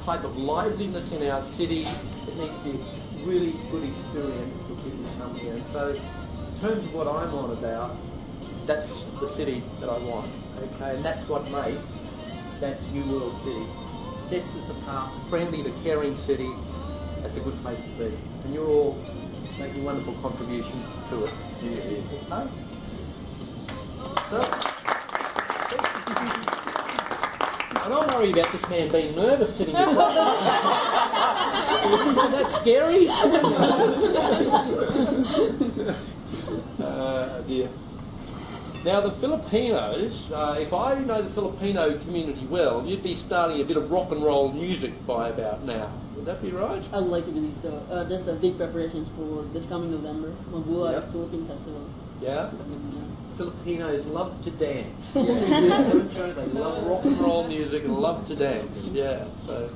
type of liveliness in our city. It needs to be a really good experience for people to come here. And so in terms of what I'm on about, that's the city that I want, okay? And that's what makes that new world city. Sets us apart, friendly to caring city. That's a good place to be. And you're all making a wonderful contribution to it. Okay? So, I don't worry about this man being nervous sitting here. Isn't that scary? Dear. Now the Filipinos, if I know the Filipino community well, you'd be starting a bit of rock and roll music by about now. Would that be right? I would like to believe so. There's a big preparations for this coming November, Mabula Philippine Festival. Yeah? Filipinos love to dance. Yeah. They love rock and roll music and love to dance. Yeah. So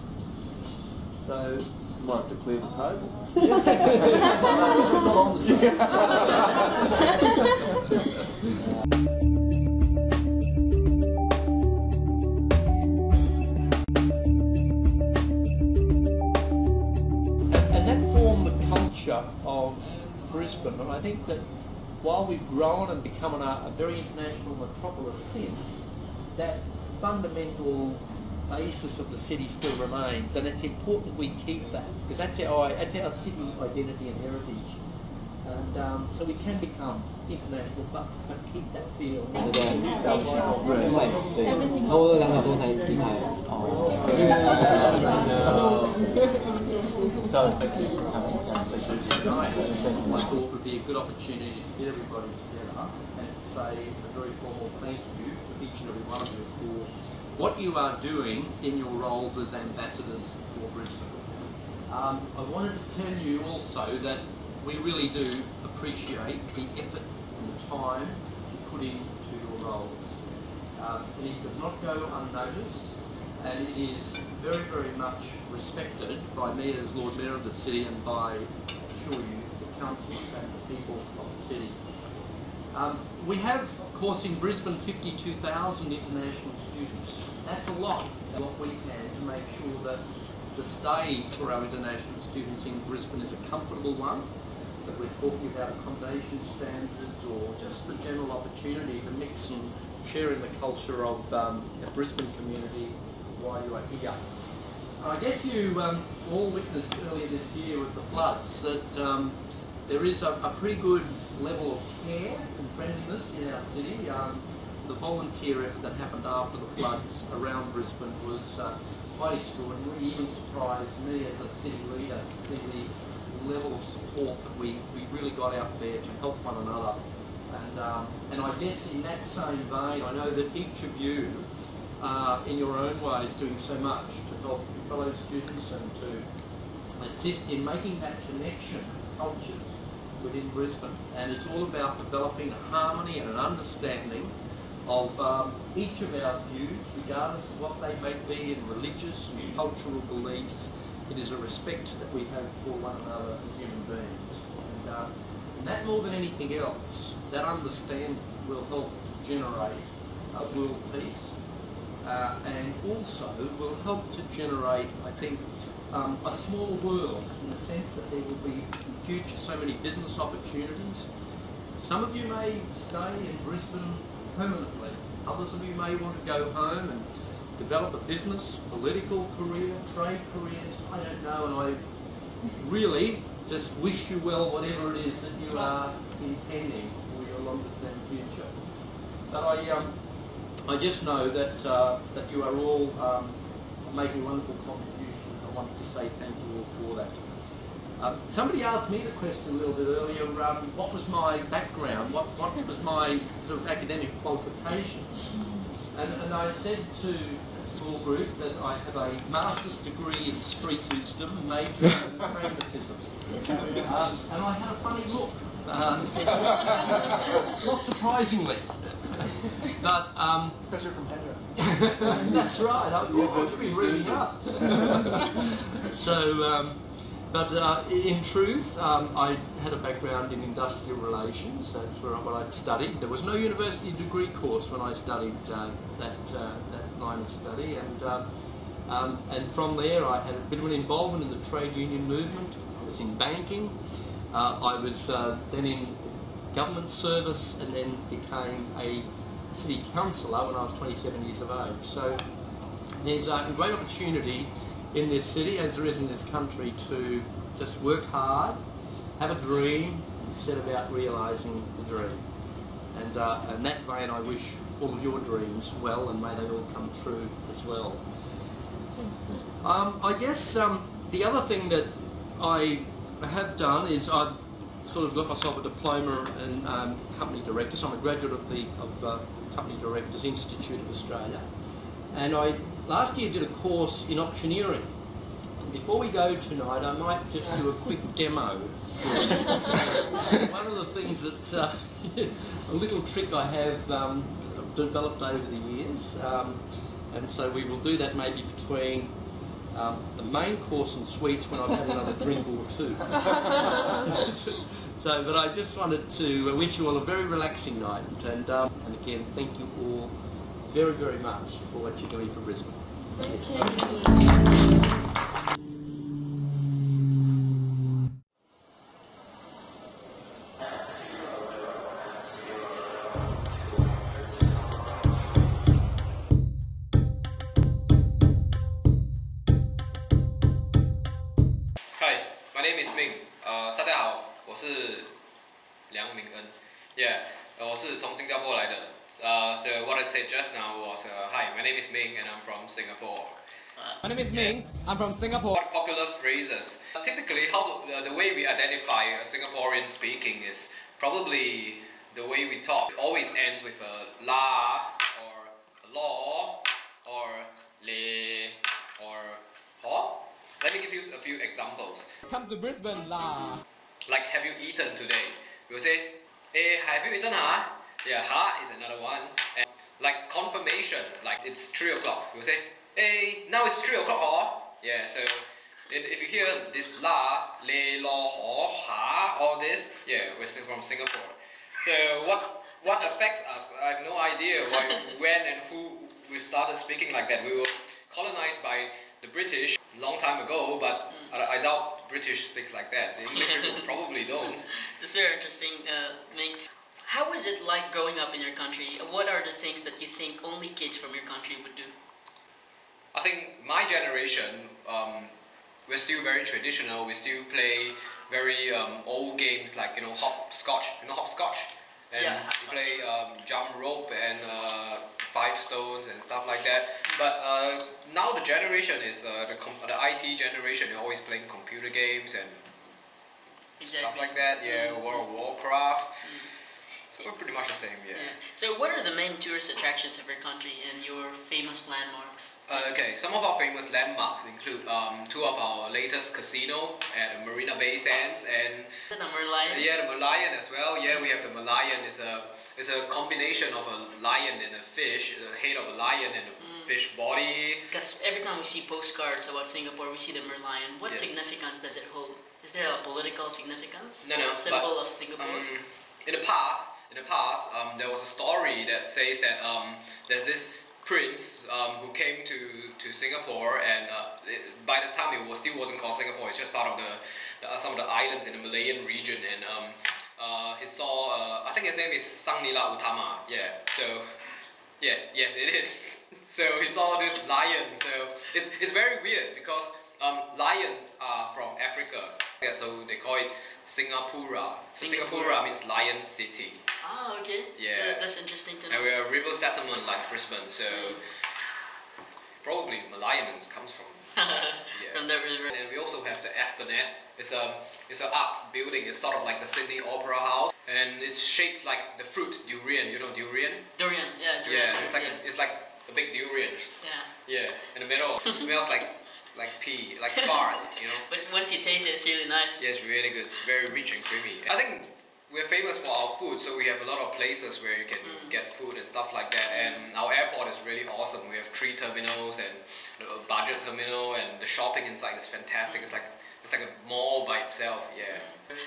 might have to clear the table. And that formed the culture of Brisbane, and I think that while we've grown and become a very international metropolis since, that fundamental basis of the city still remains, and it's important we keep that, because that's our city identity and heritage. And so we can become international, but keep that feel. So thank you for coming. Tonight, I thought it would be a good opportunity to get everybody together and to say a very formal thank you to each and every one of you for what you are doing in your roles as ambassadors for Brisbane. I wanted to tell you also that we really do appreciate the effort and the time you put into your roles. It does not go unnoticed, and it is very, very much respected by me as Lord Mayor of the city and by, I assure you, the councillors and the people of the city. We have, of course, in Brisbane 52,000 international students. That's a lot. What we can to make sure that the stay for our international students in Brisbane is a comfortable one, that we're talking about accommodation standards or just the general opportunity to mix and share in the culture of the Brisbane community while you are here. I guess you all witnessed earlier this year with the floods that there is a pretty good level of care and friendliness in our city. The volunteer effort that happened after the floods around Brisbane was quite extraordinary. It even surprised me as a city leader to see the level of support that we really got out there to help one another. And I guess in that same vein, I know that each of you in your own way is doing so much to help your fellow students and to assist in making that connection of cultures within Brisbane. And it's all about developing a harmony and an understanding of each of our views, regardless of what they may be in religious and cultural beliefs. It is a respect that we have for one another as human beings. And that more than anything else, that understanding will help to generate world peace and also will help to generate, I think, a small world in the sense that there will be in the future so many business opportunities. Some of you may stay in Brisbane permanently. Others of you may want to go home and develop a business, political career, trade careers, I don't know, and I really just wish you well whatever it is that you are intending for your longer term future. But I just know that that you are all making a wonderful contribution. I wanted to say thank you all for that. Somebody asked me the question a little bit earlier, what was my background, what was my sort of academic qualifications? And I said to a small group that I have a master's degree in street wisdom, major in pragmatism. And I had a funny look, not surprisingly. But, especially from Hendra. That's right, I've been reading up. So, but in truth, I had a background in industrial relations. That's what I'd studied. There was no university degree course when I studied that line of study, and from there I had a bit of an involvement in the trade union movement. I was in banking. I was then in government service, and then became a city councillor when I was 27 years of age. So there's a great opportunity in this city, as there is in this country, to just work hard, have a dream, and set about realising the dream. And that vein, I wish all of your dreams well, and may they all come true as well. I guess the other thing that I have done is I've sort of got myself a diploma in company director. So I'm a graduate of the Company Directors Institute of Australia, and I last year did a course in auctioneering. Before we go tonight, I might just do a quick demo. One of the things that a little trick I have developed over the years, and so we will do that maybe between the main course and sweets when I've had another drink or two. So, but I just wanted to wish you all a very relaxing night, and again, thank you all very, very much for what you're doing for Brisbane. Hi, my name is Ming. 大家好，我是梁明恩。Yeah, 我是从新加坡来的。So what I said just now was, hi, my name is Ming and I'm from Singapore. My name is Ming. I'm from Singapore. What popular phrases? Typically, how the way we identify a Singaporean speaking is probably the way we talk. It always ends with a la or a law or le or ho. Let me give you a few examples. Come to Brisbane, la. Like, have you eaten today? We'll say, have you eaten, ha? Yeah, ha is another one. And like confirmation, like it's 3 o'clock. We'll say, now it's 3 o'clock, ha? Yeah, so if you hear this la, le, lo, ho, ha, all this, yeah, we're from Singapore. So what affects us? I have no idea why, when and who we started speaking like that. We were colonized by the British a long time ago, but I doubt British speak like that. The English people probably don't. It's very interesting, Ming. How is it like growing up in your country? What are the things that you think only kids from your country would do? I think my generation, we're still very traditional. We still play very old games like, hopscotch. You know hopscotch? and we play jump rope and 5 stones and stuff like that. But now the generation is the IT generation. They're always playing computer games and stuff like that. Yeah, World of Warcraft. So we're pretty much the same, yeah. So what are the main tourist attractions of your country and your famous landmarks? Okay, some of our famous landmarks include 2 of our latest casino at Marina Bay Sands and The Merlion? yeah, the Merlion as well. Yeah, we have the Merlion. It's a combination of a lion and a fish, the head of a lion and a fish body. Because every time we see postcards about Singapore, we see the Merlion. What significance does it hold? Is there a political significance? No, symbol of Singapore? In the past, there was a story that says that there's this prince who came to Singapore, and by the time it still wasn't called Singapore. It's just part of some of the islands in the Malayan region, and he saw I think his name is Sang Nila Utama. Yeah. So yes, it is. So he saw this lion. So it's very weird because lions are from Africa. Yeah, so they call it Singapura. So Singapura means Lion City. Ah, okay. Yeah. That's interesting to know. And we're a river settlement like Brisbane, so probably Malayan comes from from that river. And we also have the Esplanade. It's an arts building. It's sort of like the Sydney Opera House, and it's shaped like the fruit durian. You know durian? Durian, yeah. Durian. Yeah, it's like a big durian. Yeah. Yeah, in the middle. It smells like pee, like fart, you know. But once you taste it, it's really nice. Yeah, it's really good. It's very rich and creamy. I think we're famous for our food, so we have a lot of places where you can get food and stuff like that. And our airport is really awesome. We have 3 terminals and a budget terminal, and the shopping inside is fantastic. It's like a mall by itself. Yeah.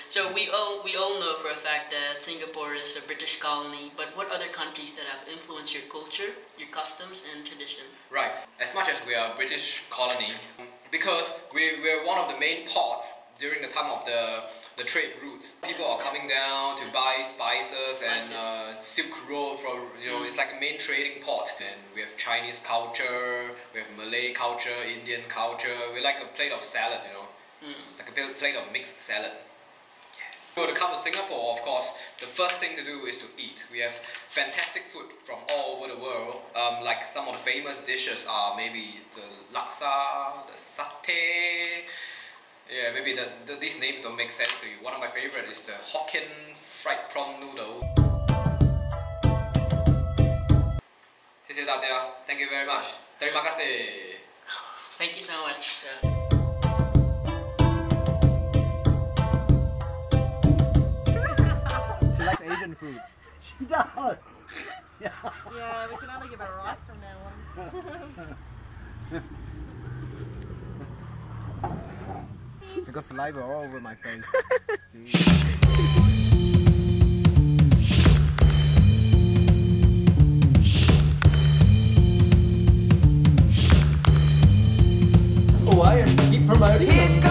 So we all know for a fact that Singapore is a British colony, but what other countries that have influenced your culture, your customs and tradition? Right. As much as we are a British colony, because we're one of the main ports during the time of the trade routes. People are coming down to buy spices and Silk Road from, it's like a main trading port. And we have Chinese culture, we have Malay culture, Indian culture. We like a plate of salad, like a plate of mixed salad. So to come to Singapore, of course, the first thing to do is to eat. We have fantastic food from all over the world. Like some of the famous dishes are maybe the laksa, the satay. Yeah, maybe these names don't make sense to you. One of my favorite is the Hokkien fried prawn noodle. 谢谢大家. Thank you very much. Terima kasih. Thank you so much. She likes Asian food. She does. Yeah, we can only give her rice from now on. Because saliva all over my face. Away and keep promoting.